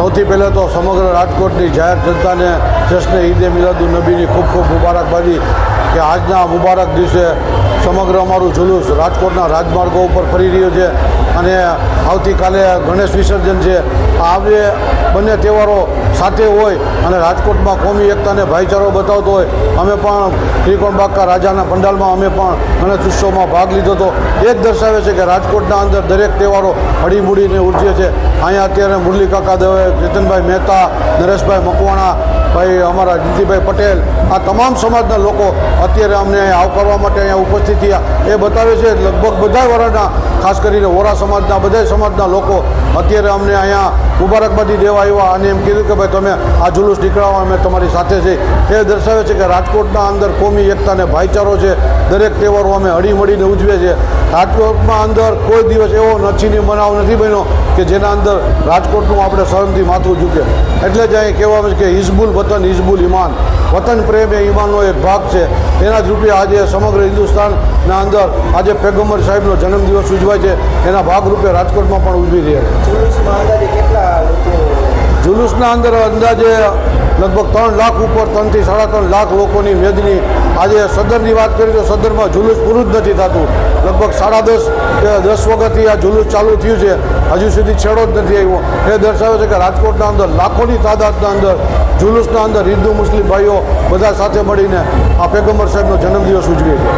સૌથી પહેલાં તો સમગ્ર રાજકોટની જાહેર જનતાને જશ્ન ઈદે મિલાદુન નબીની ખૂબ ખૂબ મુબારકબાદી કે આજના મુબારક દિવસે સમગ્ર અમારું જુલુસ રાજકોટના રાજમાર્ગો ઉપર ફરી રહ્યું છે અને આવતીકાલે ગણેશ વિસર્જન છે. આ બંને તહેવારો સાથે હોય અને રાજકોટમાં કોમી એકતાને ભાઈચારો બતાવતો હોય. અમે પણ ત્રિકોણ બાગકા રાજાના પંડાલમાં અમે પણ ગણેશ ઉત્સવમાં ભાગ લીધો હતો. એ જ દર્શાવે છે કે રાજકોટના અંદર દરેક તહેવારો હળીમળીને ઉજવે છે. અહીંયા અત્યારે મુરલી કાકા દવે, ચેતનભાઈ મહેતા, નરેશભાઈ મકવાણા, ભાઈ અમારા જીતીભાઈ પટેલ, આ તમામ સમાજના લોકો અત્યારે અમને આવકારવા માટે અહીંયા ઉપસ્થિત થયા. એ બતાવે છે લગભગ બધા વર્ણના, ખાસ કરીને વોરા સમાજના બધા સમાજના લોકો અત્યારે અમને અહીંયા મુબારકબાદી દેવા આવ્યા અને એમ કીધું કે ભાઈ તમે આ જુલુસ નીકળવા અમે તમારી સાથે છે. એ દર્શાવે છે કે રાજકોટના અંદર કોમી એકતા અને ભાઈચારો છે. દરેક તહેવારો અમે હળીમળીને ઉજવે છે. રાજકોટમાં અંદર કોઈ દિવસ એવો નચીની બનાવ નથી બન્યો કે જેના અંદર રાજકોટનું આપણે શરમથી માથું ઝૂકે. એટલે જ અહીં કહેવામાં છે કે હિઝબુલ વતન હિઝબુલ ઈમાન, વતન પ્રેમ એ ઈમાનનો એક ભાગ છે. એના જ રૂપે આજે સમગ્ર હિન્દુસ્તાનના અંદર આજે પૈગંબર સાહેબનો જન્મદિવસ ઉજવાય છે. એના ભાગરૂપે રાજકોટમાં પણ ઉજવી રહ્યા છે. જુલુસના અંદર અંદાજે લગભગ 3 લાખ ઉપર 3 થી 3.5 લાખ લોકોની મેદની. આજે સદરની વાત કરીએ તો સદરમાં જુલુસ પૂરું જ નથી થતું. લગભગ 10:30 કે 10 વાગ્યાથી આ જુલુસ ચાલુ થયું છે, હજુ સુધી છેડો જ નથી આવ્યો. એ દર્શાવે છે કે રાજકોટના અંદર લાખોની તાદાદના અંદર જુલુસના અંદર હિન્દુ મુસ્લિમ ભાઈઓ બધા સાથે મળીને આ પૈગંબર સાહેબનો જન્મદિવસ ઉજવીએ છીએ.